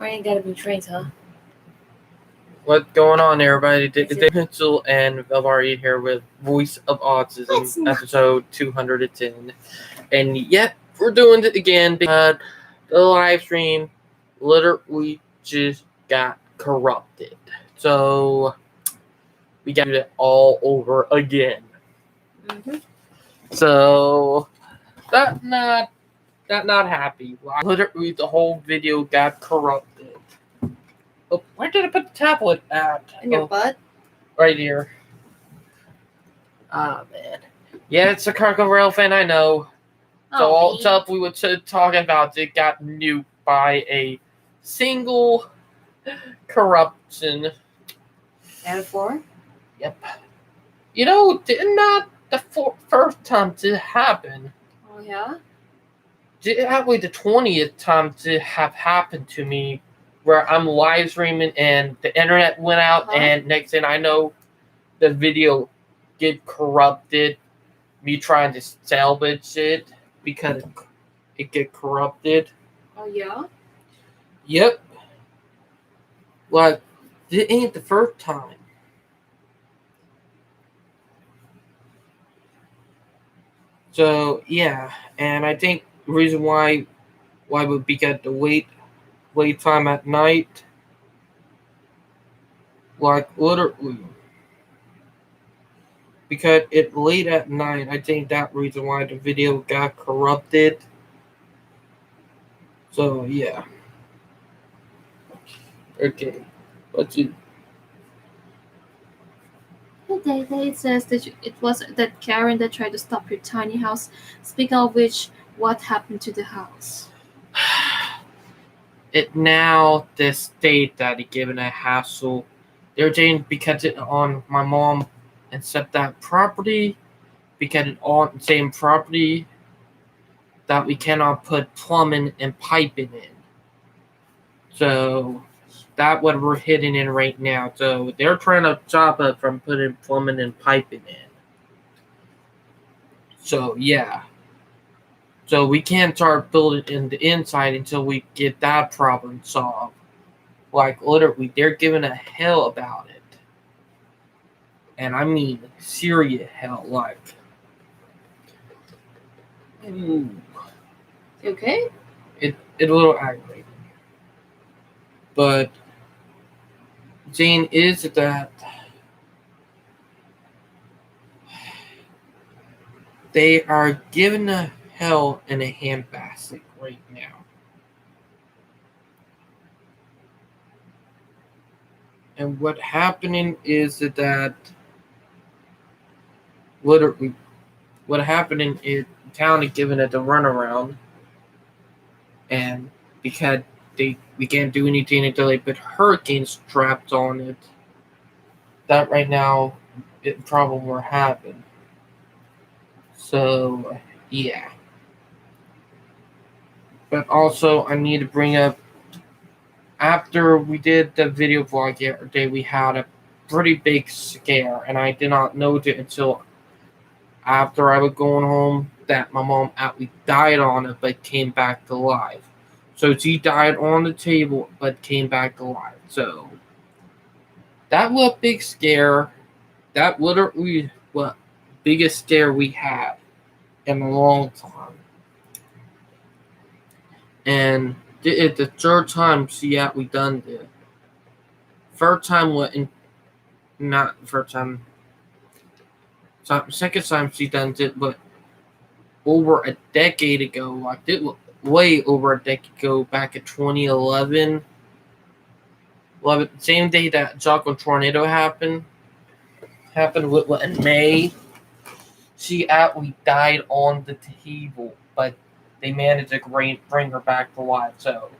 ain't gotta be trains, huh? What's going on, everybody? Dave Pencil and Velvari here with Voice of Autism, episode 210. And yet, we're doing it again because the live stream literally just got corrupted. So, we got to do it all over again. Mm-hmm. So, not happy. Literally, the whole video got corrupted. Oh, where did I put the tablet at? In your butt? Right here. Ah, man. Yeah, it's a Cargo Rail fan, I know. So all the stuff we were talking about, it got nuked by a single corruption. Out of 4? Yep. You know, did not the first time to happen. Oh, yeah? Actually, the 20th time to have happened to me, where I'm live streaming and the internet went out, and next thing I know, the video get corrupted. Me trying to salvage it because it get corrupted. Oh, yeah? Yep. Like, it ain't the first time. So, yeah. And I think the reason why would be because the wait time at night. Like, literally. Because it's late at night, I think that reason why the video got corrupted. So, yeah. Okay. Let's see. It says that it was that Karen that tried to stop your tiny house. Speaking of which, what happened to the house? It now the state that it given a hassle. They're saying because it on my mom and set that property, because it on the same property that we cannot put plumbing and piping in. So that's what we're hitting in right now. So they're trying to stop us from putting plumbing and piping in. So yeah. So we can't start building in the inside until we get that problem solved. Like, literally, they're giving a hell about it. And I mean serious hell, like. Ooh. Okay? It's a little aggravating. But the thing is that they are giving a hell in a handbasket right now. And what happening is that literally what happening is the town is giving it a runaround, and because we can't do anything until they put hurricane straps on it, that right now it problem will happen. So yeah. But also I need to bring up, after we did the video vlog yesterday, we had a pretty big scare, and I did not know it until after I was going home that my mom actually died on it but came back to life. So she died on the table but came back to life. So that was a big scare. That literally was the biggest scare we had in a long time. And it's the third time she actually done it. First time was not first time. Second time she done it, but over a decade ago. Like, it was way over a decade ago, back in 2011. Same day that Chocolate Tornado happened in May. She actually died on the table, but they managed to bring her back to life. So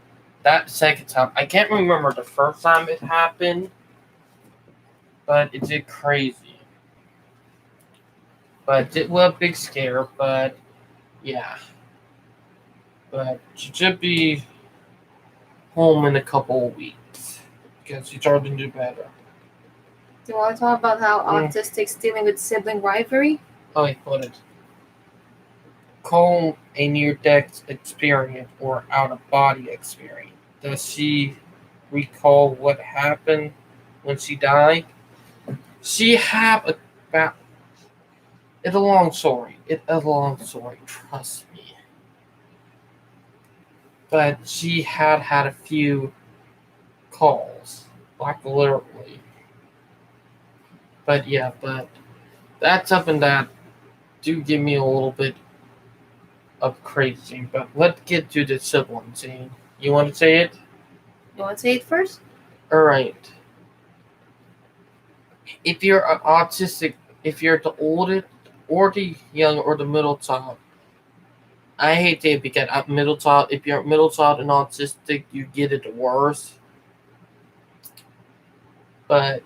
that second time, I can't remember the first time it happened, but it did crazy. But it was a big scare, but yeah. But she should be home in a couple of weeks because she's starting to do better. Do you want to talk about how autistics dealing with sibling rivalry? Oh, wait, hold it. Call a near-death experience or out-of-body experience. Does she recall what happened when she died. She had about it's a long story. It's a long story, trust me. But she had a few calls, like literally. But yeah, but that's something that do give me a little bit of crazy. But let's get to the sibling scene. You want to say it? You want to say it first? All right. If you're an autistic, if you're the oldest or the young or the middle child, I hate to because I'm middle child. If you're middle child and autistic, you get it the worst. But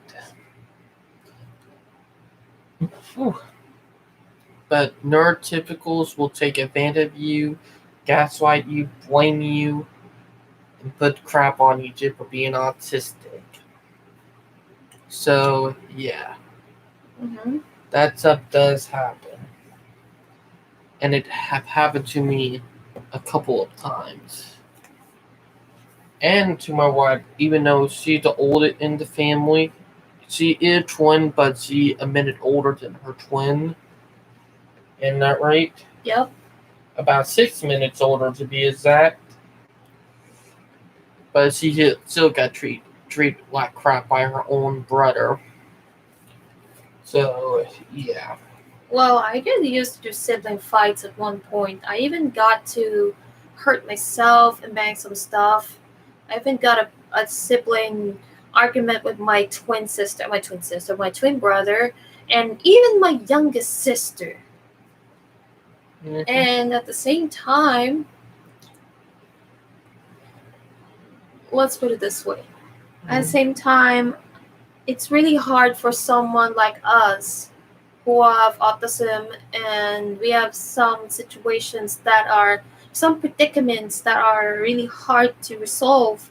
whew, but neurotypicals will take advantage of you, gaslight you, blame you, and put crap on you just for being autistic. So yeah, Mm-hmm. that stuff does happen, and it have happened to me a couple of times. And to my wife, even though she's the oldest in the family, she is a twin, but she a minute older than her twin. Isn't that right? Yep. About 6 minutes older to be exact. But she still got treated like crap by her own brother. So yeah. Well, I get used to sibling fights at one point. I even got to hurt myself and bang some stuff. I even got a sibling argument with my twin brother, and even my youngest sister. Mm-hmm. And at the same time, let's put it this way. At the same time, it's really hard for someone like us who have autism, and we have some predicaments that are really hard to resolve.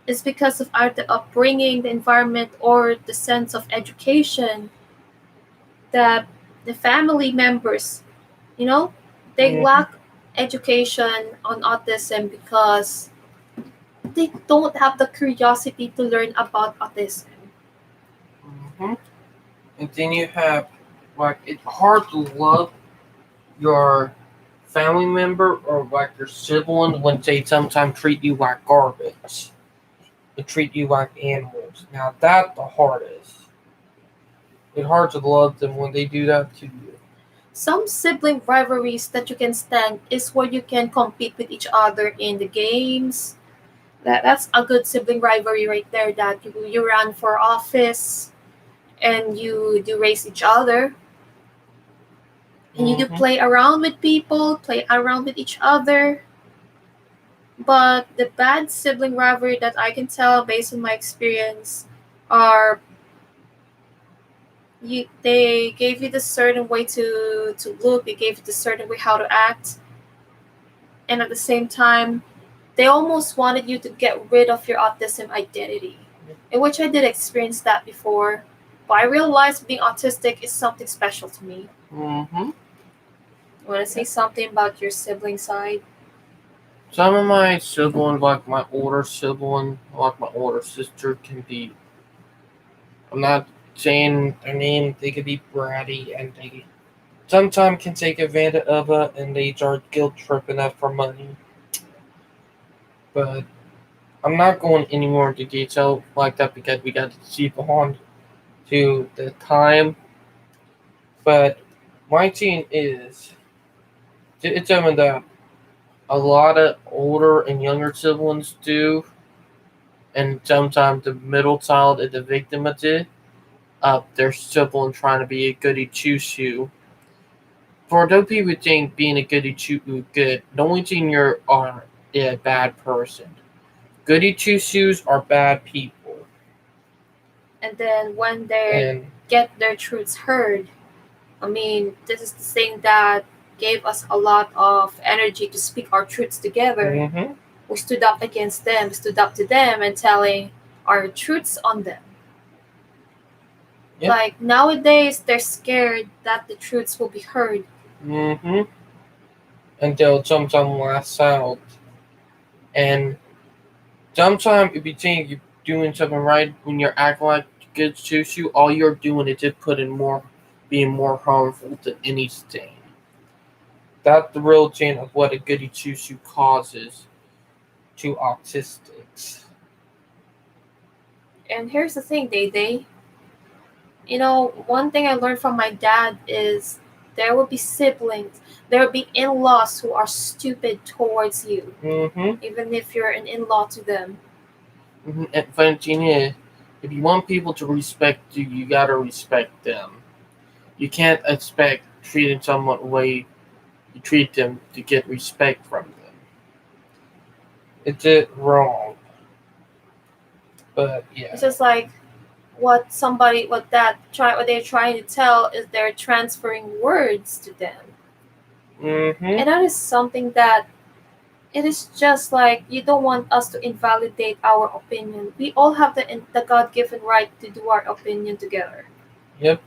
Is because of either the upbringing, the environment, or the sense of education that the family members, you know, they Mm-hmm. lack education on autism because they don't have the curiosity to learn about autism. Mm-hmm. And then you have like it's hard to love your family member or like your sibling when they sometimes treat you like garbage. They treat you like animals. Now that's the hardest. It's hard to love them when they do that to you. Some sibling rivalries that you can stand is where you can compete with each other in the games. That's a good sibling rivalry right there. That you run for office and you do race each other, and you do Mm-hmm. play around with people, play around with each other. But the bad sibling rivalry that I can tell based on my experience are they gave you the certain way to look, they gave you the certain way how to act, and at the same time they almost wanted you to get rid of your autism identity, in which I did experience that before. But I realized being autistic is something special to me. Mm-hmm. You want to say something about your sibling side? Some of my siblings, like my older sibling, like my older sister, can be. I'm not saying their name. They could be bratty, and they sometimes can take advantage of it, and they start guilt tripping us for money. But I'm not going any more into detail like that because we got to see on to the time. But my team is it's something that a lot of older and younger siblings do, and sometimes the middle child is the victim of it. Their sibling trying to be a goody two shoe. For those people who think being a goody two shoe good, the only thing you're are a bad person. Goody two shoes are bad people, And then when they and get their truths heard, I mean, this is the thing that gave us a lot of energy to speak our truths together. mm-hmm, We stood up against them, stood up to them, and telling our truths on them. yep, Like nowadays, they're scared that the truths will be heard. mm-hmm, until sometimes lasts out. And sometimes if you think doing something right, when you're acting like a good susu, all you're doing is just being more harmful to anything. That's the real chain of what a goody susu causes to autistics. And here's the thing, Day Day. One thing I learned from my dad is there will be siblings, there will be in laws who are stupid towards you, Mm-hmm. even if you're an in law to them. Mm-hmm. And Valentina, if you want people to respect you, you gotta respect them. You can't expect treating someone the way you treat them to get respect from them. It's it wrong. But yeah. It's just like what they're trying to tell is they're transferring words to them. Mm-hmm. And that is something that it is just like you don't want us to invalidate our opinion. We all have the God-given right to do our opinion together. Yep.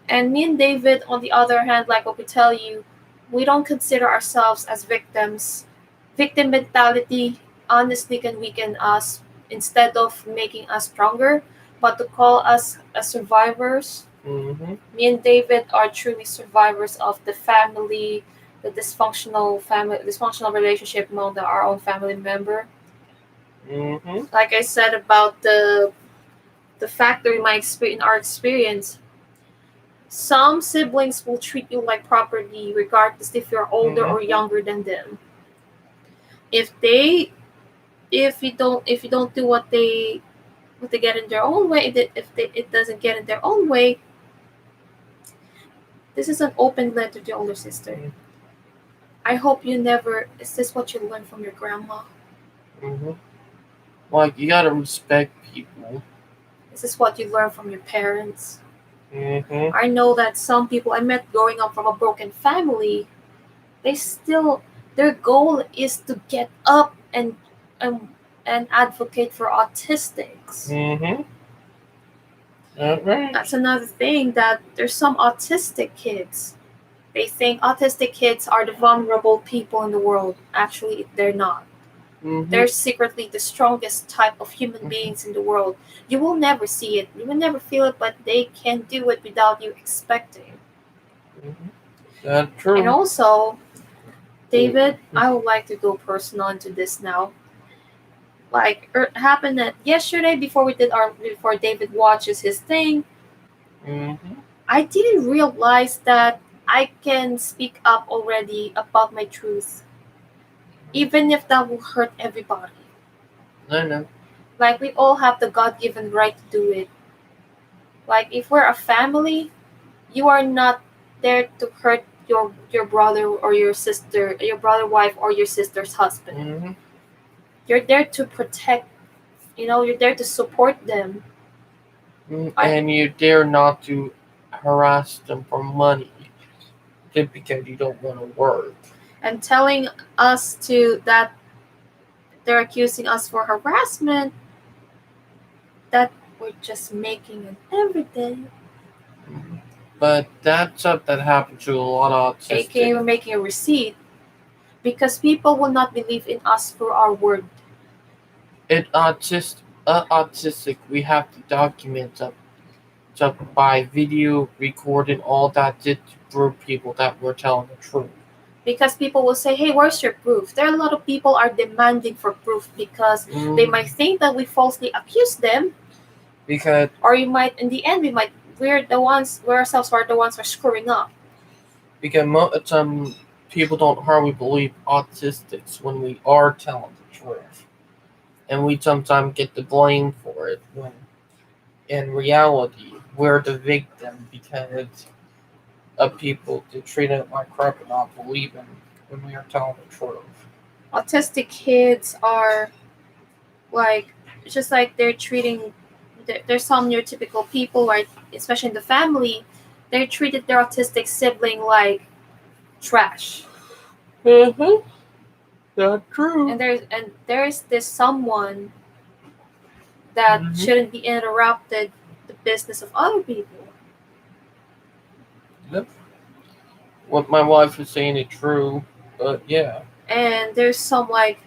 And me and David, on the other hand, like what we tell you, we don't consider ourselves as victims. Victim mentality honestly can weaken us instead of making us stronger, but to call us as survivors. Mm-hmm. Me and David are truly survivors of the family, the dysfunctional relationship among our own family member. Mm-hmm. Like I said about the factor in our experience, some siblings will treat you like property regardless if you're older Mm-hmm. or younger than them. If they if you don't do what they get in their own way, it doesn't get in their own way, this is an open letter to your older sister. I hope you never. Is this what you learned from your grandma? Mm-hmm. Like, you gotta respect people. Is this what you learned from your parents? Mm-hmm. I know that some people I met growing up from a broken family, they still their goal is to get up and and advocate for autistics. Mm-hmm. Right. That's another thing, that there's some autistic kids. They think autistic kids are the vulnerable people in the world. Actually, they're not. Mm-hmm. They're secretly the strongest type of human beings in the world. You will never see it, you will never feel it, but they can do it without you expecting. Mm-hmm. That's And true. also, David, I would like to go personal into this now. Like it happened that yesterday before David watches his thing, Mm-hmm. I didn't realize that I can speak up already about my truth, even if that will hurt everybody. I know. Like we all have the God-given right to do it. Like if we're a family, you are not there to hurt your brother or your sister, your brother wife or your sister's husband. Mm-hmm. You're there to protect, you're there to support them. And you dare not to harass them for money just because you don't want to work. And telling us to that they're accusing us for harassment, that we're just making it every day. Mhm. But that's stuff that happens to a lot of AKA autistic. we're making a receipt because people will not believe in us for our word. Autistic, we have to document stuff by video recording all that to prove people that we're telling the truth. Because people will say, hey, where's your proof? There are a lot of people are demanding for proof because they might think that we falsely accuse them, Because or you might in the end we ourselves are the ones who are screwing up. some people don't hardly believe autistics when we are telling the truth, and we sometimes get the blame for it when in reality we're the victim because of people to treat it like crap and not believing when we are telling the truth. Autistic kids are like, it's just like they're treating there's some neurotypical people, right, especially in the family, they treated their autistic sibling like trash. Mm-hmm. That's true. And there's this someone that Mm-hmm. shouldn't be interrupted the business of other people. Yep. What my wife is saying is true, but yeah. And there's some like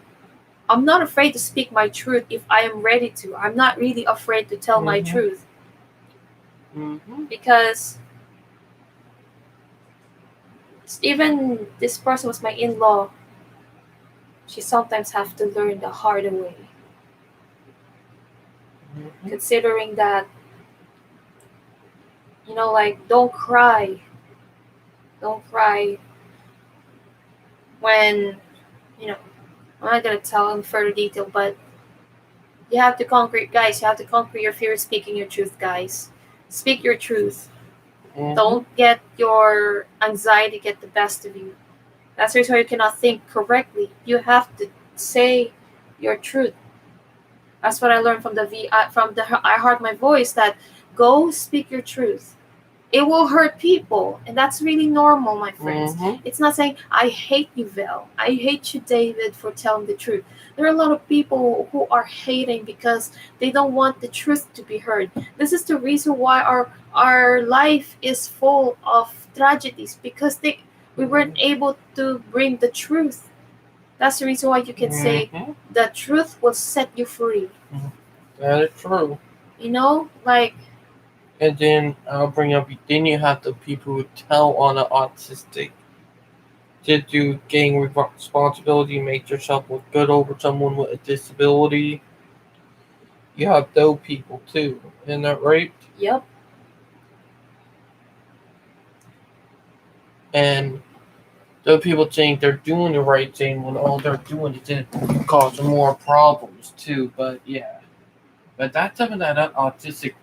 I'm not afraid to speak my truth if I am ready to. I'm not really afraid to tell my Mm-hmm. truth Mm-hmm. because even this person was my in-law. She sometimes have to learn the harder way, Mm-hmm. considering that, like, don't cry when, you know, I'm not gonna tell in further detail, but you have to conquer, guys. You have to conquer your fear of speaking your truth, guys. Speak your truth. Mm-hmm. Don't get your anxiety get the best of you. That's the reason why you cannot think correctly. You have to say your truth. That's what I learned from from the I Heart My Voice. That go speak your truth. It will hurt people, and that's really normal, my friends. Mm-hmm. It's not saying I hate you, Vel. I hate you, David, for telling the truth. There are a lot of people who are hating because they don't want the truth to be heard. This is the reason why our life is full of tragedies because we weren't able to bring the truth. That's the reason why you can say Mm-hmm. the truth will set you free. That is true. Like, And then I'll bring up. Then you have the people who tell on the autistic. Did you gain responsibility, make yourself look good over someone with a disability? You have those people too. Isn't that right? yep, And those people think they're doing the right thing when all they're doing is just causing more problems too. But yeah, but that's something that autistic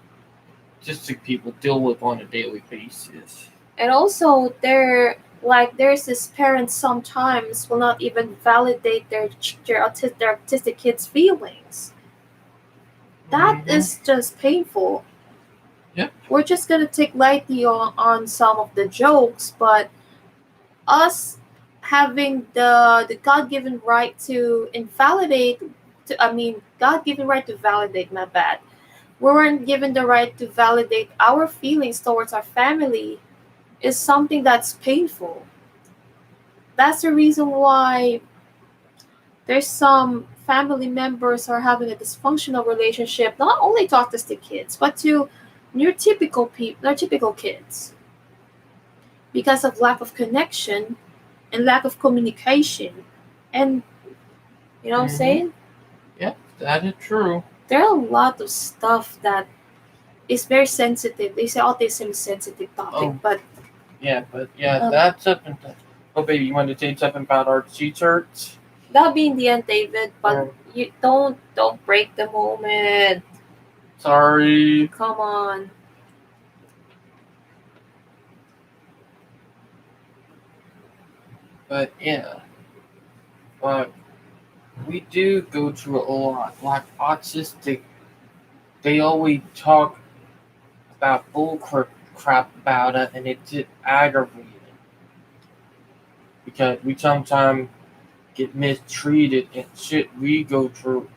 people deal with on a daily basis. and also there's this parents sometimes will not even validate their autistic kids' feelings. That Mm-hmm. is just painful. Yep. We're just gonna take lightly on some of the jokes, but us having the God-given right to invalidate, God-given right to validate, my bad. We weren't given the right to validate our feelings towards our family is something that's painful. That's the reason why there's some family members are having a dysfunctional relationship, not only to autistic kids, but to neurotypical kids, because of lack of connection and lack of communication. And you know what I'm Mm-hmm. saying? Yep, that is true. There are a lot of stuff that is very sensitive. They say autism is a sensitive topic, Oh, but yeah, but yeah, um, that's something. Oh, baby, you want to say something about our t-shirts? that'll be in the end, David. But Or you don't break the moment. sorry, Come on. but yeah, but we do go through a lot. Like autistic, they always talk about crap about it, and it's just aggravating because we sometimes get mistreated and shit we go through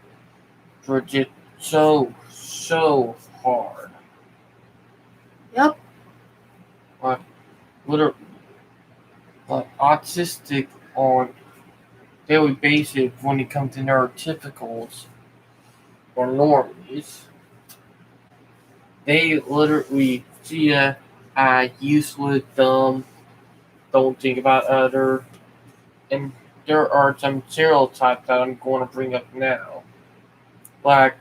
for just so hard. Yep. Like literally, like autistic on daily basis when it comes to neurotypicals or normies, they literally see you as useless, dumb, don't think about other, and there are some stereotypes that I'm going to bring up now. Like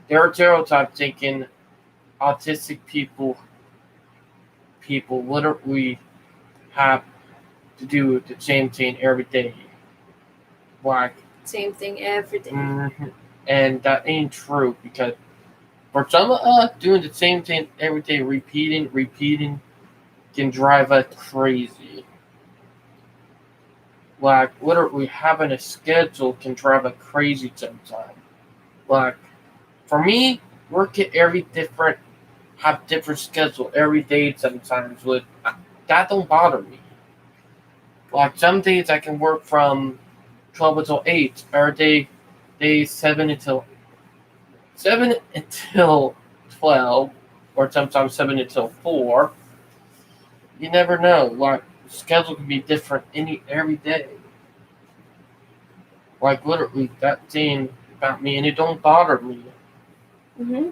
there are stereotypes thinking autistic people literally have to do the same thing every day. Like, Same thing every day. and that ain't true because for some of us, doing the same thing every day, repeating, can drive us crazy. Like literally having a schedule can drive us crazy sometimes. Like for me, work at every different have different schedule every day sometimes. With that don't bother me. Like some days I can work from 12 until 8, or day 7 until 12, or sometimes 7 until 4. You never know. Like schedule can be different every day. Like literally that thing about me, and it don't bother me. Mm-hmm.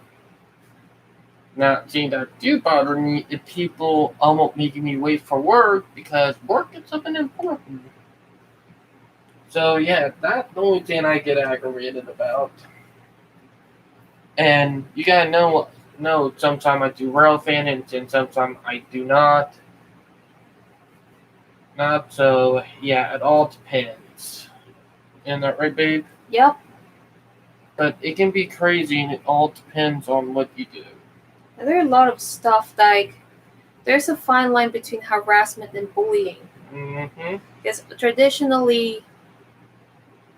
Not saying that do bother me if people almost making me wait for work because work is something important. So yeah, that's the only thing I get aggravated about. And you gotta know sometimes I do relevant and sometimes I do not. Not so yeah, it all depends. Isn't that right, babe? Yep. But it can be crazy and it all depends on what you do. And there are a lot of stuff like there's a fine line between harassment and bullying. Mm-hmm. Because traditionally,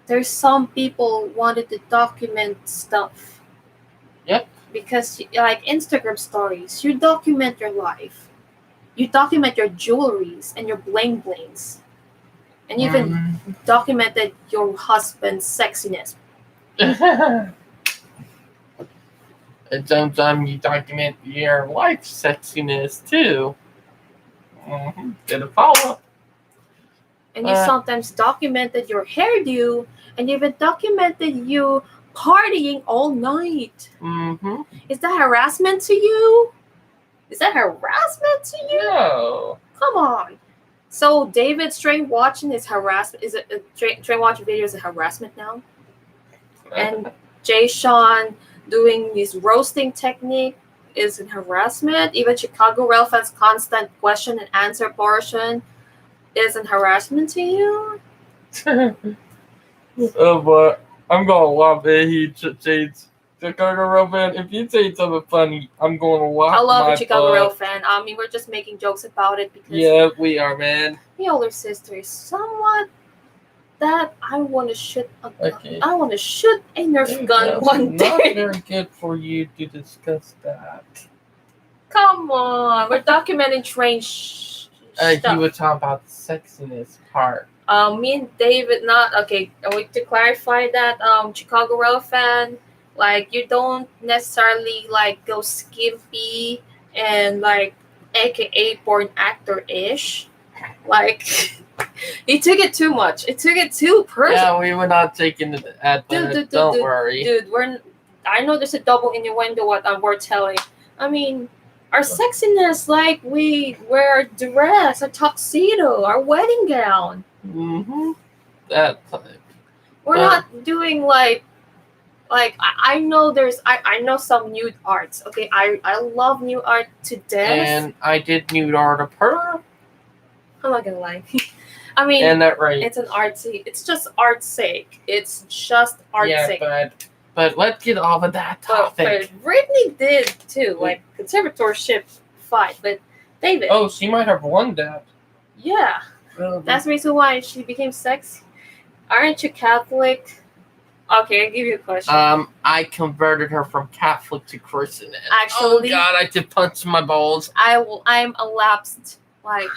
there's some people wanted to document stuff. Yep. Because like Instagram stories, you document your life. You document your jewelries and your bling blings. And you even documented your husband's sexiness. And sometimes you document your life sexiness too. Did a follow. And you sometimes documented your hairdo, and you even documented you partying all night. Mm-hmm. Is that harassment to you? Is that harassment to you? No. Come on. So David Strain watching is harassment. Is it Strain watching videos is harassment now? And Jay Sean doing his roasting technique is an harassment. Even Chicago Rail fans' constant question and answer portion is an harassment to you. Oh, but I'm gonna love it. He says Chicago Rail fan. If you say something funny, I'm gonna laugh. I love my a Chicago butt. Rail fan. I mean, we're just making jokes about it because Yeah, we are, man. the older sister is somewhat that I want to shoot. Okay. I want to shoot a Nerf gun one Not day. very good for you to discuss that. Come on, we're documenting train stuff. He was talking about the sexiness part. Me and David not okay. To clarify that, Chicago Rail fan, like you don't necessarily like go skimpy and like AKA porn actor ish. Like he took it too much. It took it too personal. Yeah, we were not taking it at the. Don't worry, dude. I know there's a double innuendo. What we're telling. I mean, our sexiness, like we wear a dress, a tuxedo, our wedding gown. Mm-hmm. That type. We're not doing like I know there's I know some nude arts. Okay, I love nude art to death. And I did nude art of her. I'm not gonna lie. I mean, and that right. It's an artsy. It's just art's sake. It's just art's sake. But let's get off of that topic. But Britney did too, like conservatorship fight. But David. Oh, she might have won that. Yeah, that's the reason why she became sexy. Aren't you Catholic? Okay, I'll give you a question. I converted her from Catholic to Christian. Actually, oh God, I just punched my balls. I'm a lapsed like.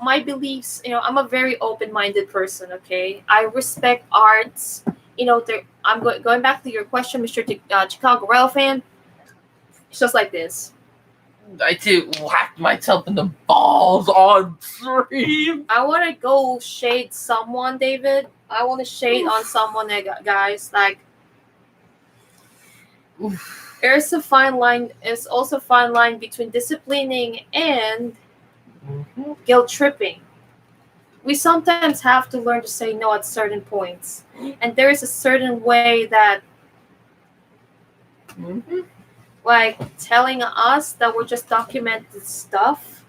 My beliefs, I'm a very open-minded person, okay? I respect arts. I'm going back to your question, Mr. Chicago Rail fan. It's just like this. I did whack myself in the balls on stream. I want to go shade someone, David. I want to shade on someone, guys. Like, there's a fine line. There's also a fine line between disciplining and guilt tripping. We sometimes have to learn to say no at certain points, and there is a certain way that, like telling us that we're just documenting stuff.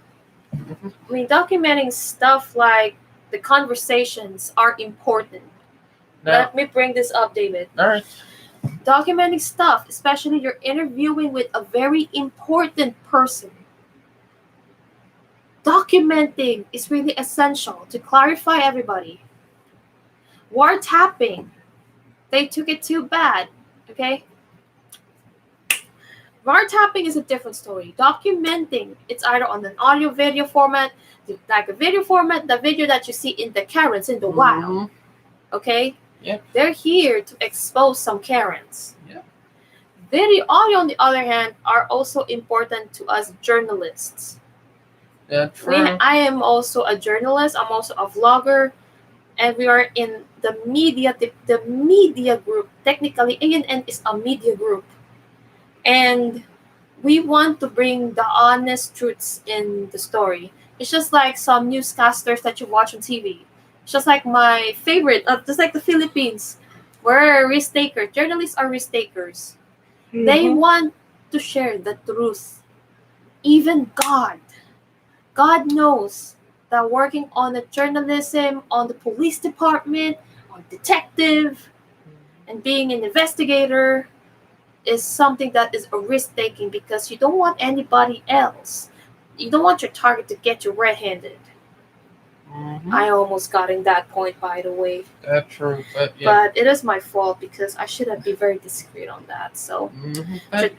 I mean, documenting stuff like the conversations are important. No. Let me bring this up, David. All right. Documenting stuff, especially you're interviewing with a very important person. Documenting is really essential to clarify everybody. Wiretapping, they took it too bad, okay? Wiretapping is a different story. Documenting, it's either on an audio video format, like a video format, the video that you see in the Karens in the wild, okay? Yep. They're here to expose some Karens. Yep. Video, audio, on the other hand, are also important to us journalists. That's true. I am also a journalist. I'm also a vlogger, and we are in the media group. Technically, ANN is a media group, and we want to bring the honest truths in the story. It's just like some newscasters that you watch on TV. It's just like my favorite, just like the Philippines, where risk takers, journalists are risk takers. They Mm-hmm. want to share the truth. Even God knows that working on the journalism, on the police department, or detective, and being an investigator is something that is a risk taking because you don't want anybody else. You don't want your target to get you red handed. Mm-hmm. I almost got in that point, by the way. That's true, but yeah. But it is my fault because I should have been very discreet on that. So, Mm-hmm. But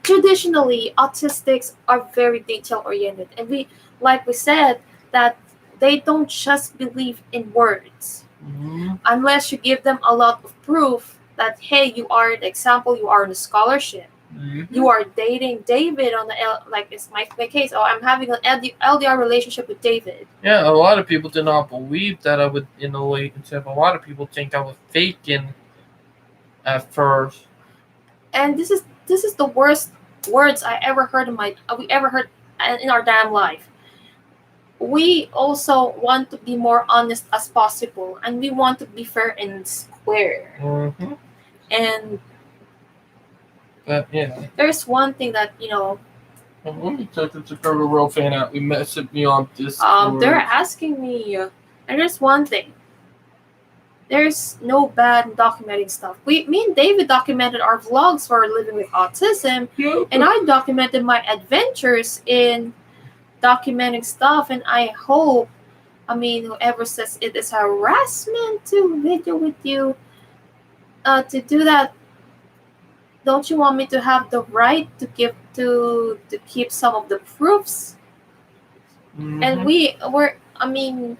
traditionally, autistics are very detail oriented. And like we said, that they don't just believe in words mm-hmm. unless you give them a lot of proof that, hey, you are an example, you are in a scholarship. Mm-hmm. You are dating David on the like it's my case. Oh, I'm having an LDR relationship with David. Yeah, a lot of people did not believe that I would, in a way, except a lot of people think I was faking at first. And this is the worst words I ever heard in my we ever heard in our damn life. We also want to be more honest as possible, and we want to be fair and square. Mm-hmm. And But yeah, there's one thing that let me check the Chicago World fan out. We messaged me on Discord. they're asking me, and there's one thing. There's no bad in documenting stuff. Me and David documented our vlogs for living with autism, Yeah. and I documented my adventures in documenting stuff. And I hope, whoever says it is harassment to video with you, to do that, don't you want me to have the right to keep some of the proofs? Mm-hmm. And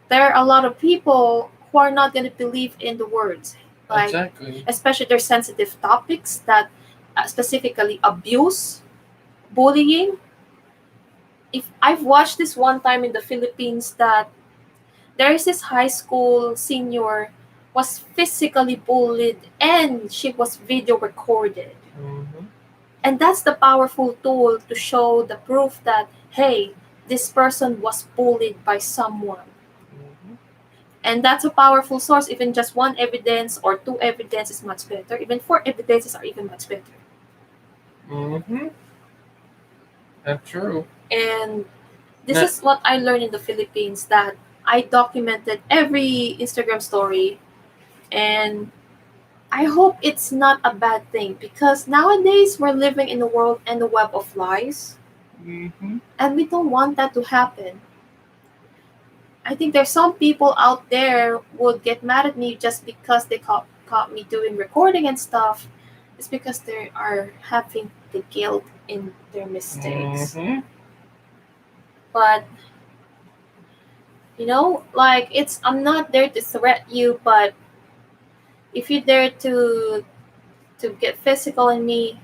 there are a lot of people who are not going to believe in the words, like Exactly. especially their sensitive topics that specifically abuse, bullying. If I've watched this one time in the Philippines that there is this high school senior was physically bullied and she was video recorded. Mm-hmm. And that's the powerful tool to show the proof that, hey, this person was bullied by someone. Mm-hmm. And that's a powerful source. Even just one evidence or two evidence is much better. Even four evidences are even much better. Mm-hmm. That's true. And this is what I learned in the Philippines, that I documented every Instagram story, and I hope it's not a bad thing because nowadays we're living in a world and a web of lies, Mm-hmm. and we don't want that to happen. I think there's some people out there would get mad at me just because they caught me doing recording and stuff. It's because they are having the guilt in their mistakes. Mm-hmm. But like I'm not there to threat you, but if you dare to get physical in me,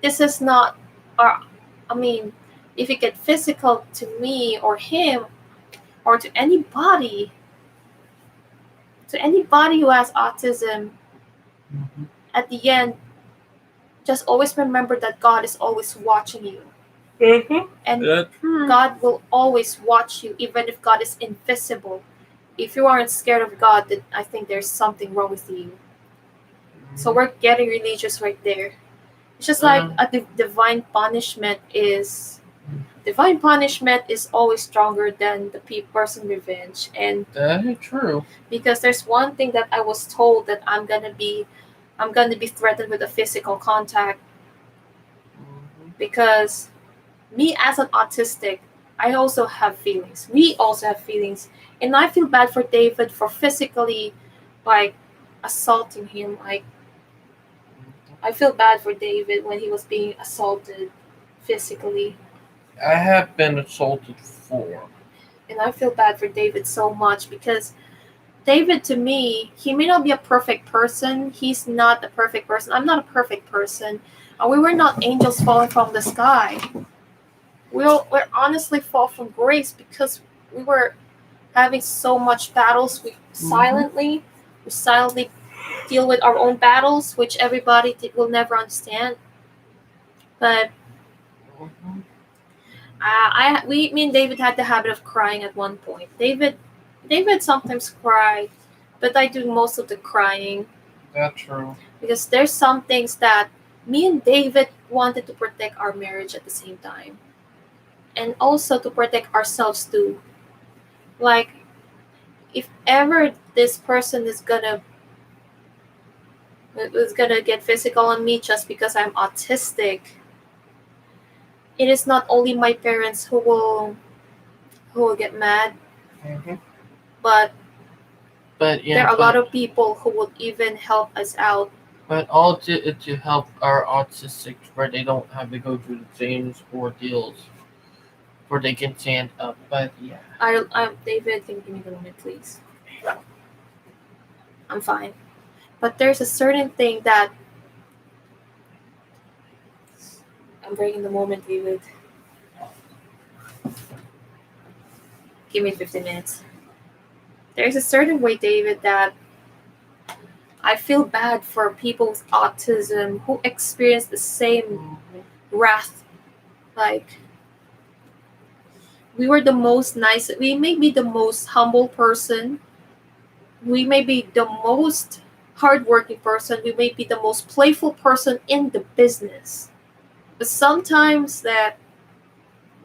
this is not or I mean, if you get physical to me or him or to anybody who has autism, Mm-hmm. at the end, just always remember that God is always watching you. Mm-hmm. And That's true. God will always watch you, even if God is invisible. If you aren't scared of God, then I think there's something wrong with you. So we're getting religious right there. It's just like a divine punishment is always stronger than the person revenge. And That is true. because there's one thing that I was told, that I'm gonna be threatened with a physical contact, Mm-hmm. because me as an autistic, I also have feelings. We also have feelings, and I feel bad for David for physically, like, assaulting him. Like, I feel bad for David when he was being assaulted physically, I have been assaulted before. and I feel bad for David so much because David, to me, he may not be a perfect person. He's not a perfect person. I'm not a perfect person. We were not angels falling from the sky. We're honestly fall from grace because we were having so much battles, we silently deal with our own battles, which everybody will never understand. But Mhm. me and David had the habit of crying at one point. David sometimes cry, but I do most of the crying That's true. because there's some things that me and David wanted to protect our marriage at the same time, and also to protect ourselves too. Like if ever this person is gonna get physical on me just because I'm autistic, it is not only my parents who will get mad, Hmm. but But there yeah, are a lot of people who would even help us out. but all to help our autistics where they don't have to go through the same ordeals where they can stand up. But yeah. David, can you give me the moment, please? I'm fine. But there's a certain thing that I'm breaking the moment, David. Give me 15 minutes. There's a certain way, David, that I feel bad for people with autism who experience the same Mhm. wrath. Like we may be the most humble person, we may be the most hardworking person, we may be the most playful person in the business. But sometimes that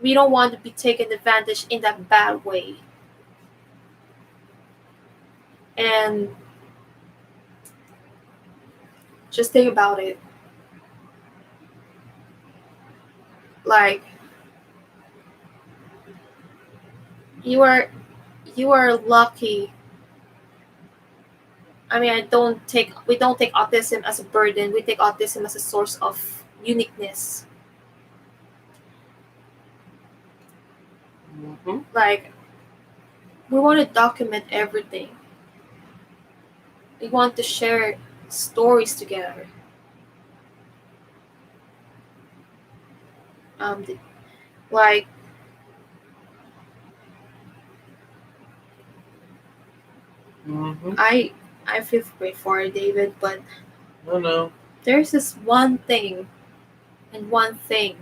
we don't want to be taken advantage in that bad way. And just think about it. Like you are you are lucky. I mean, I don't take we don't take autism as a burden. We take autism as a source of uniqueness. Mhm. Like we want to document everything. We want to share stories together. Um, like Mhm. I I feel great for it, David, but No, no. there's this one thing and one thing.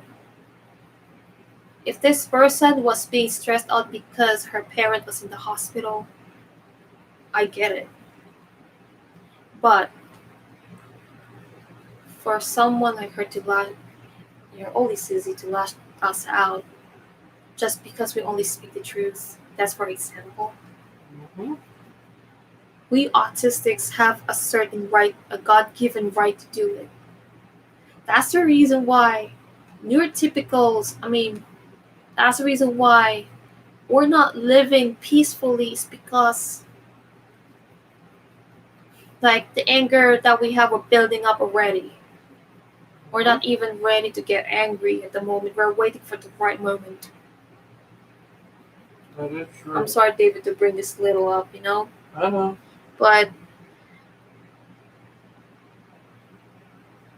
If this person was being stressed out because her parent was in the hospital, I get it. But for someone like her to lash, you're only Susie to lash us out just because we only speak the truth. That's for example. Mhm. We autistics have a certain right, a God given right to do it. That's the reason why neurotypicals, that's the reason why we're not living peacefully is because like the anger that we have we're building up already. We're Mhm. not even ready to get angry at the moment. We're waiting for the right moment. That is I'm true. sorry, David, to bring this little up. I know. But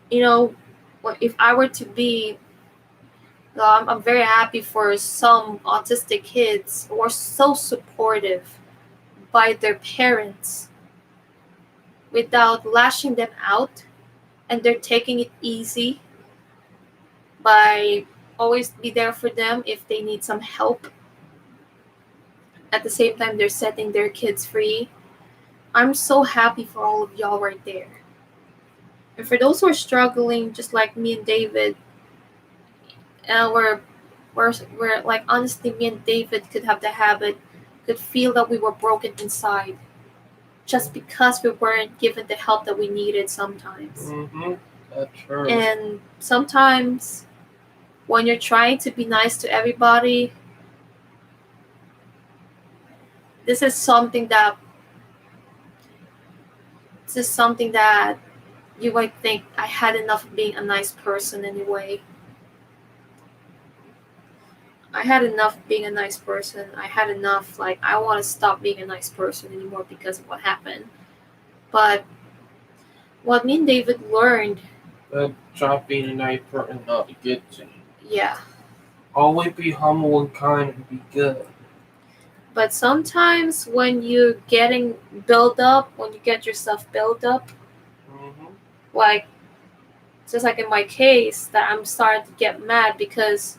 you know, if I were to be, I'm very happy for some autistic kids who are so supportive by their parents without lashing them out, and they're taking it easy by always be there for them if they need some help. At the same time, they're setting their kids free. I'm so happy for all of y'all right there. And for those who are struggling, just like me and David, uh, we're, we're like, honestly, me and David could have the habit, could feel that we were broken inside just because we weren't given the help that we needed sometimes. Mhm. That's true. And sometimes when you're trying to be nice to everybody, this is something that this is something that you might think I had enough of being a nice person anyway. I had enough of being a nice person. I had enough, like, I want to stop being a nice person anymore because of what happened. But what me and David learned, But stop being a nice person, not a good thing. yeah, Always be humble and kind and be good. But sometimes when you getting built up, when you get yourself built up, Mhm. like just like in my case, that I'm starting to get mad because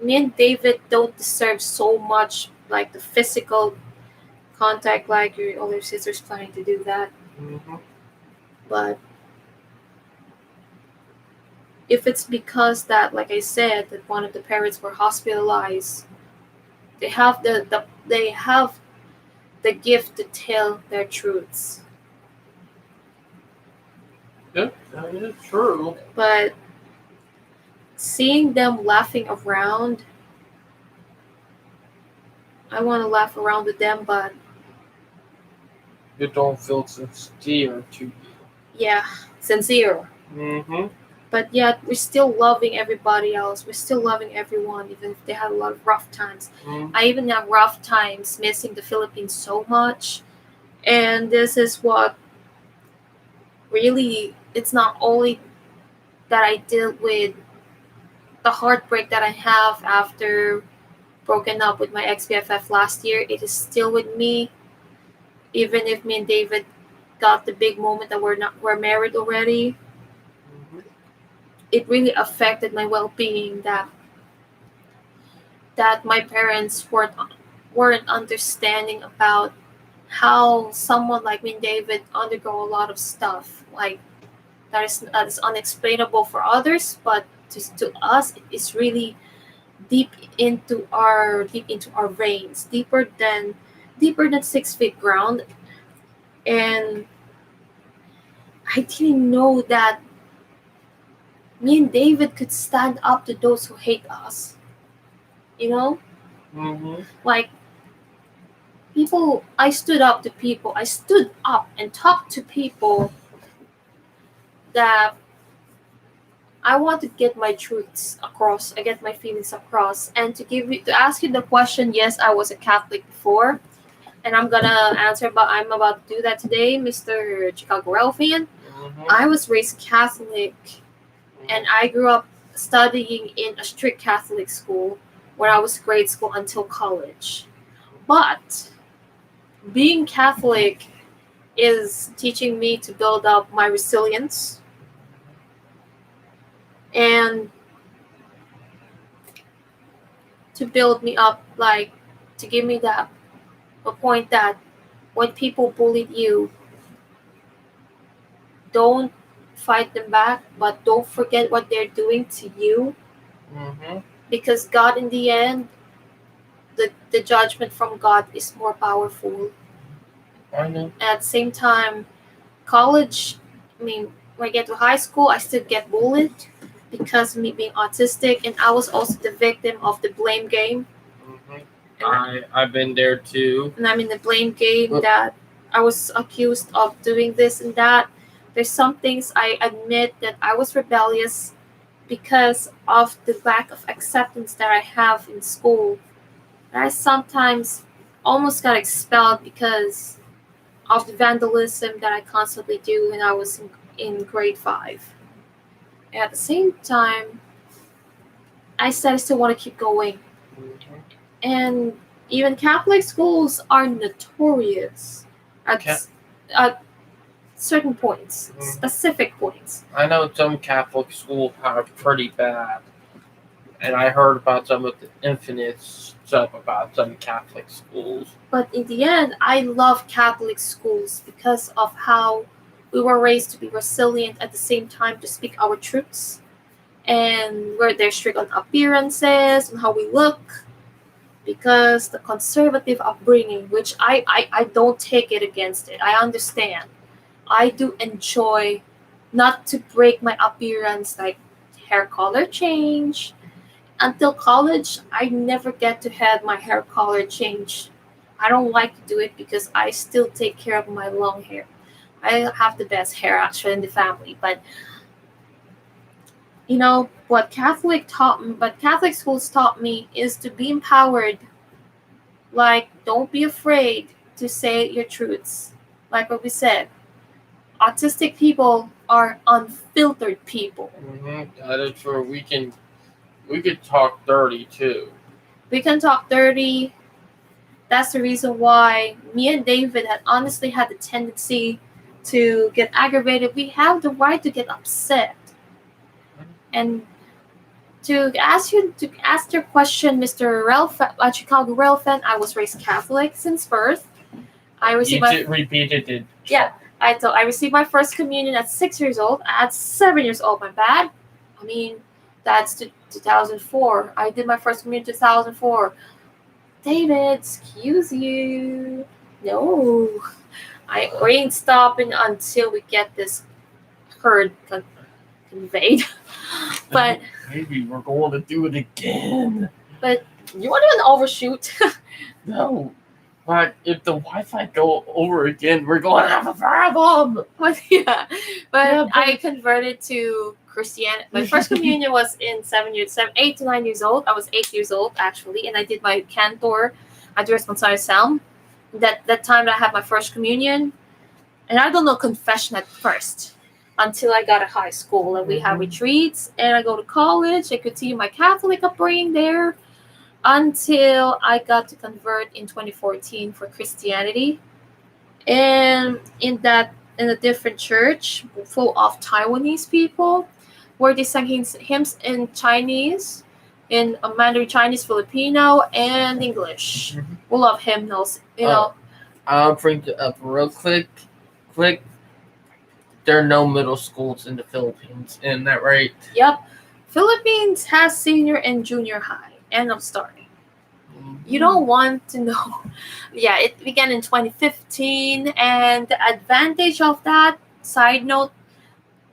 me and David don't deserve so much like the physical contact like your older sister's planning to do that. Mhm. But if it's because that, like I said, that one of the parents were hospitalized, they have they have the gift to tell their truths. Yep, that is true. But seeing them laughing around, I want to laugh around with them, but You don't feel sincere to you. yeah, sincere. Mhm. But yet we're still loving everybody else. We're still loving everyone, even if they had a lot of rough times. Mhm. I even have rough times missing the Philippines so much. And this is what really, it's not only that I deal with the heartbreak that I have after broken up with my ex BFF last year. It is still with me, even if me and David got the big moment that we're married already. Mhm. It really affected my well-being that my parents weren't understanding about how someone like me and David undergo a lot of stuff like that is unexplainable for others, but to us it is really deep into our veins, deeper than 6 feet ground. And I didn't know that me and David could stand up to those who hate us. You know, Mhm. like people. I stood up to people. I stood up and talked to people that I want to get my truths across. I get my feelings across, and to ask you the question. Yes, I was a Catholic before, and I'm gonna answer. But I'm about to do that today, Mr. Chicago Ralphian. Mhm. I was raised Catholic, and I grew up studying in a strict Catholic school when I was grade school until college. But being Catholic is teaching me to build up my resilience and to build me up, like to give me that a point that when people bullied you, don't fight them back, but don't forget what they're doing to you, Mhm. because God, in the end, the judgment from God is more powerful. I know. At the same time, college, I mean, when I get to high school, I still get bullied because of me being autistic, and I was also the victim of the blame game. Mhm. And, I've been there too. and I'm in the blame game that I was accused of doing this and that. There's some things I admit that I was rebellious because of the lack of acceptance that I have in school. I sometimes almost got expelled because of the vandalism that I constantly do when I was in grade 5. And at the same time, I said I still want to keep going. Mhm. And even Catholic schools are notorious at, Ca- at certain points, Mhm. specific points. I know some Catholic schools are pretty bad, and I heard about some of the infinite stuff about some Catholic schools. But in the end, I love Catholic schools because of how we were raised to be resilient at the same time to speak our truths. And where they're strict on appearances and how we look, because the conservative upbringing, which I don't take it against it, I understand. I do enjoy not to break my appearance, like hair color change. Until college, I never get to have my hair color change. I don't like to do it because I still take care of my long hair. I have the best hair actually in the family, but what Catholic schools taught me is to be empowered. Like, don't be afraid to say your truths. Like what we said, autistic people are unfiltered people. That is true. We could talk dirty too. We can talk dirty, That's the reason why me and David had honestly had the tendency to get aggravated. We have the right to get upset. And to ask your question, Mr. Ralph, Chicago Rail fan, I was raised Catholic since birth. I received repeated it. Yeah, I received my first communion at 6 years old. At 7 years old, my bad. I mean, that's 2004. I did my first communion 2004. David, excuse you. No, we ain't stopping until we get this herd conveyed. But maybe we're going to do it again. But you want to do an overshoot? No. But if the Wi-Fi go over again, we're going to have a problem. But I converted to Christianity. My first communion was in 8 to 9 years old. I was 8 years old actually, and I did my cantor, ad responsorial psalm. That time that I had my first communion, and I don't know confession at first until I got to high school, and we have retreats, and I go to college. I continue my Catholic upbringing there until I got to convert in 2014 for Christianity, and in a different church full of Taiwanese people, where they sang hymns in Chinese, in Mandarin Chinese, Filipino, and English. We love hymnals, you know. I'll bring it up real quick. There are no middle schools in the Philippines, isn't that right? Yep. Philippines has senior and junior high. End of story. You don't want to know. Yeah, it began in 2015, and the advantage of that, side note,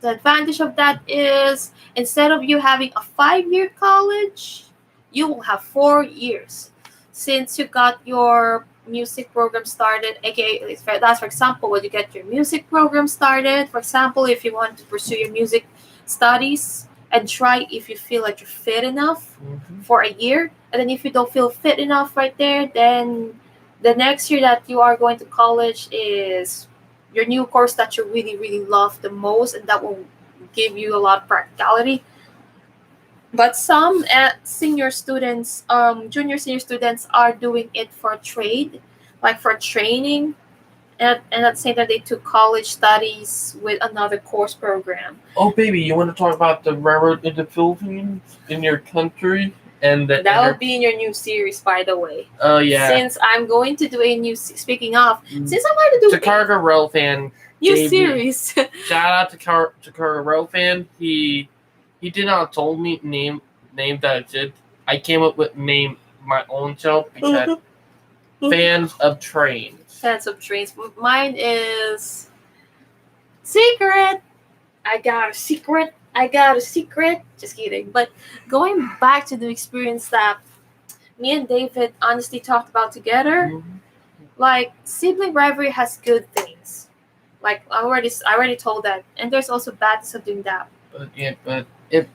the advantage of that is instead of you having a 5-year college, you will have 4 years. Since you got your music program started, aka that's for example when you get your music program started. For example, if you want to pursue your music studies and try if you feel like you're fit enough for a year, and then if you don't feel fit enough right there, then the next year that you are going to college is your new course that you really really love the most, and that will give you a lot of practicality. But some senior students, senior students are doing it for trade, like for training, and at the same time they took college studies with another course program. Oh, baby, you want to talk about the railroad in the Philippines, in your country? And that will be in your new series, by the way. Oh, yeah. Since I'm going to do a new, speaking of, since I'm going to do Chicago Rail fan new series. Shout out to Chicago Rail fan. He did not told me name that I did. I came up with name my own self because fans of trains. Fans of trains. Mine is secret. I got a secret. Just kidding. But going back to the experience that me and David honestly talked about together, like sibling rivalry has good things. Like I already told that, and there's also badness of doing that. But if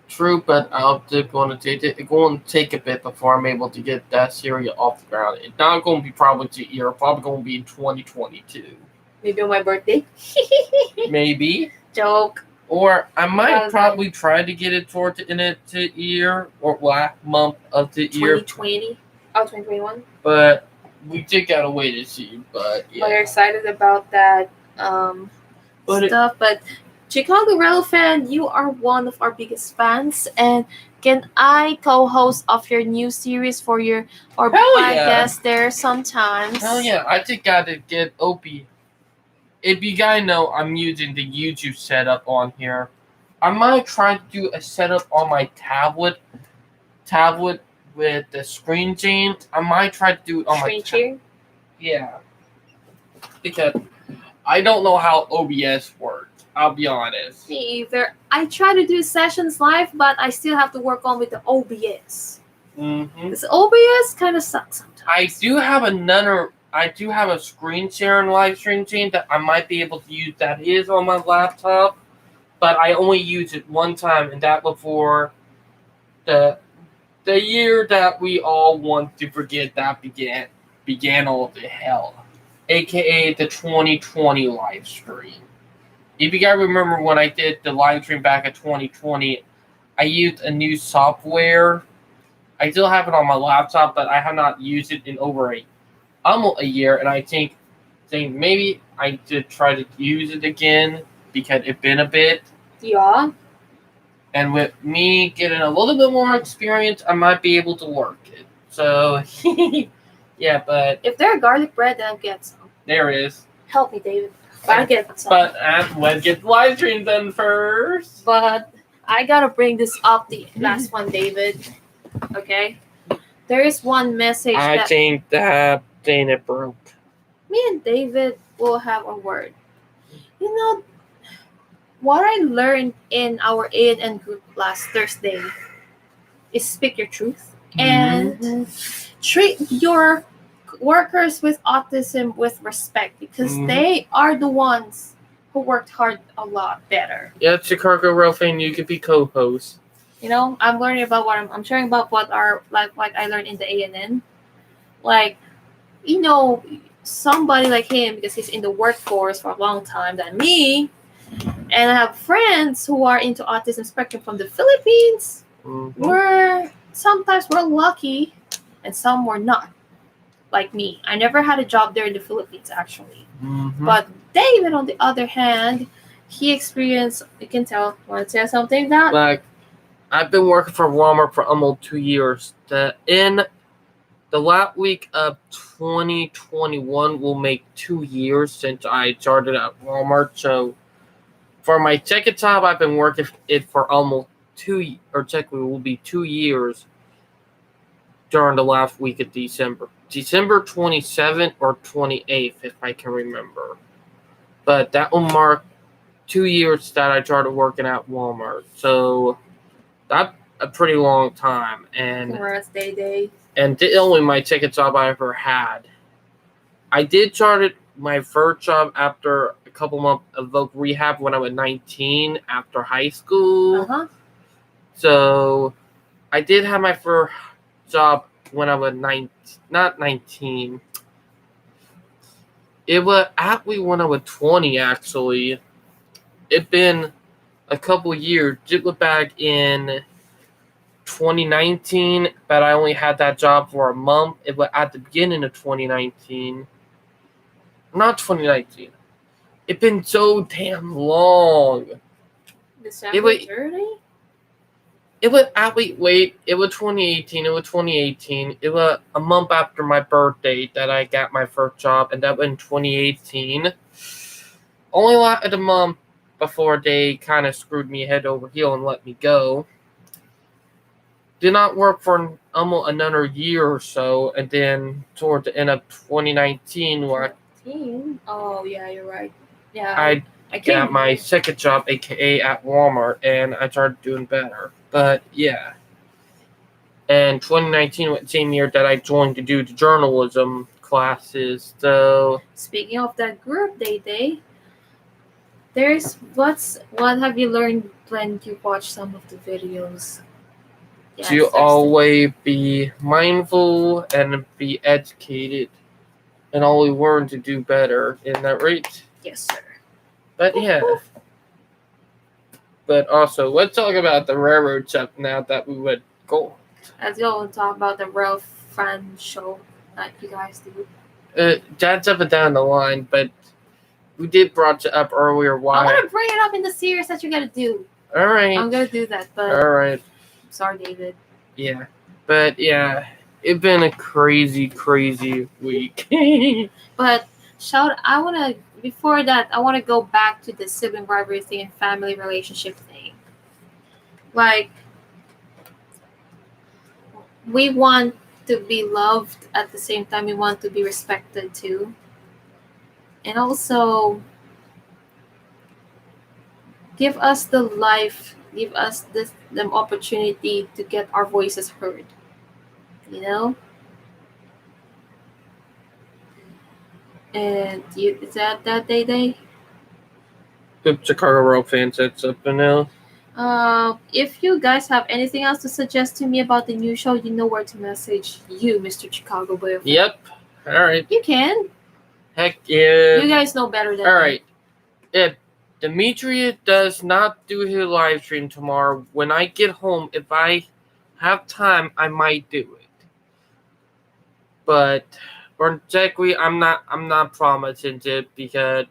true, but I'm going to take a bit before I'm able to get that series off the ground. It's not going to be probably to year. Probably going to be in 2022. Maybe on my birthday. Maybe. Joke. Or I might probably try to get it toward the end of the year or last month of the year. 2020. Oh, 2021. But we did gotta wait to see. But yeah. We're excited about that stuff. But Chicago Rail fan, you are one of our biggest fans, and can I co-host of your new series for your or my guest there sometimes? Hell yeah! I just gotta get Opie. If you guys know, I'm using the YouTube setup on here. I might try to do a setup on my tablet with the screen change. I might try to do it on my screen. Yeah, because I don't know how OBS works. I'll be honest. Me either. I try to do sessions live, but I still have to work on with the OBS. This OBS kind of sucks sometimes. I do have a screen share and live stream change that I might be able to use that is on my laptop, but I only used it one time, and that before the year that we all want to forget that began all the hell, aka the 2020 live stream. If you guys remember when I did the live stream back in 2020, I used a new software I still have it on my laptop, but I have not used it in over almost a year, and I think maybe I should try to use it again because it's been a bit. Yeah. And with me getting a little bit more experience, I might be able to work it. So, yeah, but If there's garlic bread, then I'll get some. there is. Help me, David. I'll get some. But let's get live stream done first. But I gotta bring this up, the last one, David. Okay? There is one message I think that Dana broke. me and David will have a word. You know, what I learned in our A&N group last Thursday is speak your truth and treat your workers with autism with respect, because they are the ones who worked hard a lot better. Yeah, Chicago Rail fan, you could be co-host. You know, I'm learning about what I'm sharing about what are like what I learned in the A&N. Like, you know, somebody like him, because he's in the workforce for a long time than me, and I have friends who are into autism spectrum from the Philippines. We're lucky, and some were not. Like me, I never had a job there in the Philippines actually. But David, on the other hand, he experienced. You can tell. Want to say something? That like, I've been working for Walmart for almost 2 years. In the last week of 2021 will make 2 years since I started at Walmart. So for my second job, I've been working it for almost technically will be 2 years during the last week of December. December 27th or 28th, if I can remember. But that will mark 2 years that I started working at Walmart. So that's a pretty long time. And congrats, Day. And only my second job I ever had. I did start my first job after a couple months of voc rehab when I was 19 after high school. So I did have my first job when I was not 19. It was actually when I was 20, actually. It's been a couple years. It was back in 2019, but I only had that job for a month. It was at the beginning of 2019. Not 2019. It's been so damn long. December 30? It was it was 2018. It was 2018. It was a month after my birthday that I got my first job, and that was in 2018. Only lasted a month before they kind of screwed me head over heel and let me go. Did not work for almost another year or so, and then toward the end of 2019, where oh yeah, you're right. Yeah, I got my second job, aka at Walmart, and I started doing better. But yeah, and 2019 was the same year that I joined to do the journalism classes. So speaking of that group, Day, there's what have you learned when you watch some of the videos? To always be mindful and be educated, and always learn to do better. Isn't that right? Yes, sir. But yeah. But also, let's talk about the railroad stuff now that we would go. As you'll talk about the rail fan show that you guys do. That's up and down the line, but we did brought it up earlier. Why? I want to bring it up in the series that you gotta do. All right. I'm gonna do that, but all right. Sorry, David. Yeah, but yeah, it's been a crazy week. But before that, I wanna go back to the sibling rivalry thing and family relationship thing. Like, we want to be loved at the same time we want to be respected too. And also give us the opportunity to get our voices heard. You know? And is that Day? The Chicago Rail fans, that's up and now. If you guys have anything else to suggest to me about the new show, you know where to message you, Mr. Chicago Boy. Yep. All right. You can. Heck yeah. You guys know better than me. All right. If Demetria does not do his live stream tomorrow, when I get home, if I have time, I might do it. But or technically, I'm not promising it because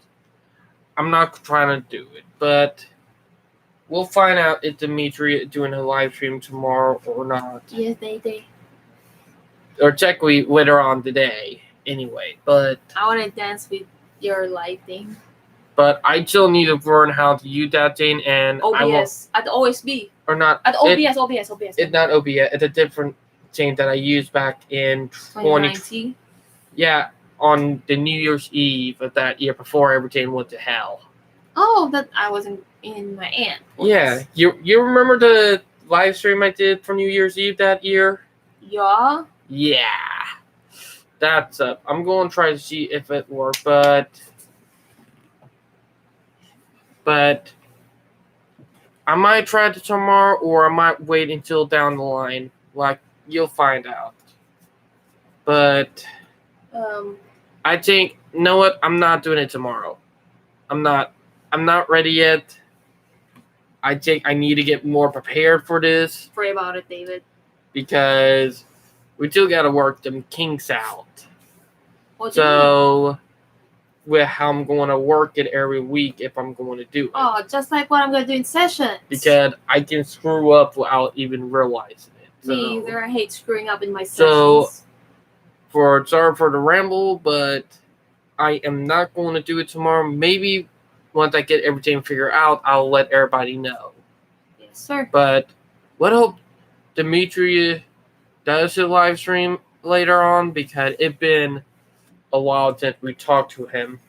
I'm not trying to do it. But we'll find out if Dimitri is doing a live stream tomorrow or not. Yes, they. Or technically later on today, anyway. But I want to dance with your lighting. But I still need to learn how to use that thing, and I will OBS at OSB or not. at OBS. It's not OBS. It's a different thing that I used back in 2019. Yeah, on the New Year's Eve of that year before everything went to hell. Oh, that I wasn't in my aunt. Yeah, you remember the live stream I did for New Year's Eve that year? Yeah. Yeah, that's up. I'm going to try to see if it works, but I might try it tomorrow, or I might wait until down the line. Like, you'll find out. But I think, you know what? I'm not doing it tomorrow. I'm not ready yet. I think I need to get more prepared for this. Pray about it, David. Because we still got to work them kinks out. What do you mean? So, with how I'm going to work it every week if I'm going to do it. Oh, just like what I'm going to do in sessions. Because I can screw up without even realizing it. So, me either. I hate screwing up in my So, sessions. sorry for the ramble, but I am not going to do it tomorrow. Maybe once I get everything figured out, I'll let everybody know. Yes, sir. But let hope Dimitri does a live stream later on, because it's been a while since we talked to him.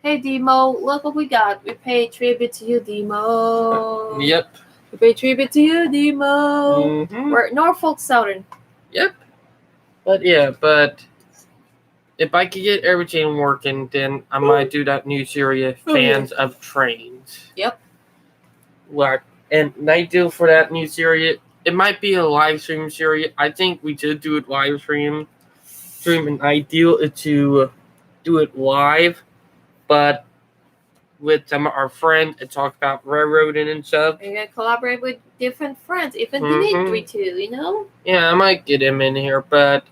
Hey, Demo, look what we got. We paid tribute to you, Demo. Yep. We paid tribute to you, Demo. Mm-hmm. We're Norfolk Southern. Yep. But if I could get everything working, then I might do that new series, Fans of Trains. Yep. Like, and night deal for that new series, it might be a live stream series. I think we should do it live stream. And ideal is to do it live, but with some of our friends and talk about railroading and stuff. We're going to collaborate with different friends, even Dimitri too, you know? Yeah, I might get him in here, but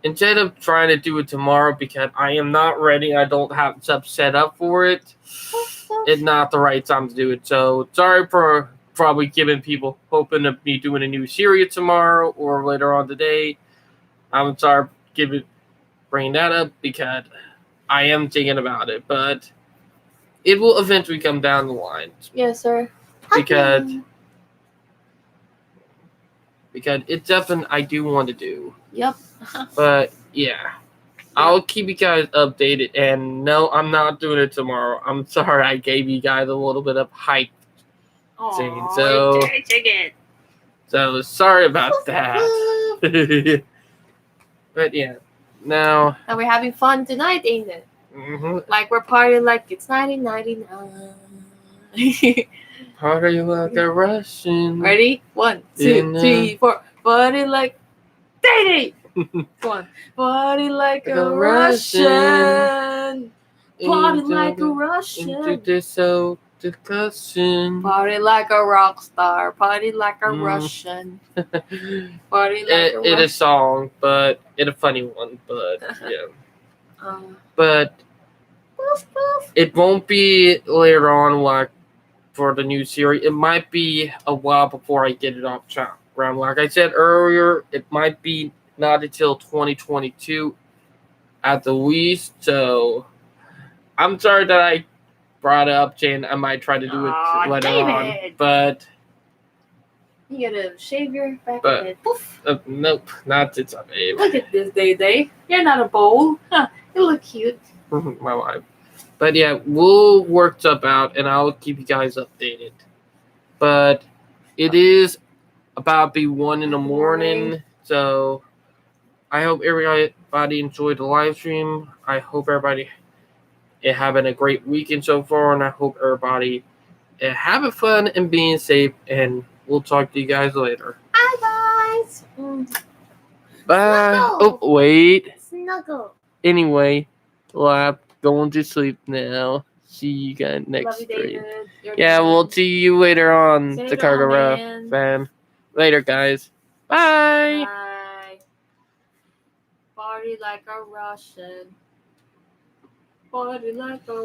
instead of trying to do it tomorrow because I am not ready, I don't have stuff set up for it, it's not the right time to do it. So sorry for probably giving people hoping of me doing a new series tomorrow or later on today. I'm sorry for bringing that up because I am thinking about it, but it will eventually come down the line. Yes, sir. Because it's something I do want to do. Yep. But yeah, I'll keep you guys updated. And no, I'm not doing it tomorrow. I'm sorry I gave you guys a little bit of hype. So sorry about that. But yeah, now. And we're having fun tonight, ain't it? Mm-hmm. Like we're partying like it's 1999. Party like a Russian. Ready? 1, 2, 3, 4. Party like Daddy. One. Party like a Russian. Party like a Russian. Party like a rock star. Party like a Russian. Party like a Russian. It's a song, but it's a funny one. But yeah. But it won't be later on, like for the new series. It might be a while before I get it off ground. Like I said earlier, it might be not until 2022 at the least. So I'm sorry that I brought it up, Jane. I might try to do it later on. But you gotta shave your back head. Poof. Nope, not this time, babe. Look at this, Day. You're not a bowl. Huh, you look cute. My wife. But yeah, we'll work stuff out, and I'll keep you guys updated. But it is about to be 1 a.m, so I hope everybody enjoyed the live stream. I hope everybody is having a great weekend so far, and I hope everybody is having fun and being safe, and we'll talk to you guys later. Bye, guys. Bye. Snuggle. Oh, wait. Snuggle. Anyway, going to sleep now. See you guys next stream. Yeah, we'll see you later on the Cargo Rough fan. Later, guys. Bye. Bye. Party like a Russian. Party like a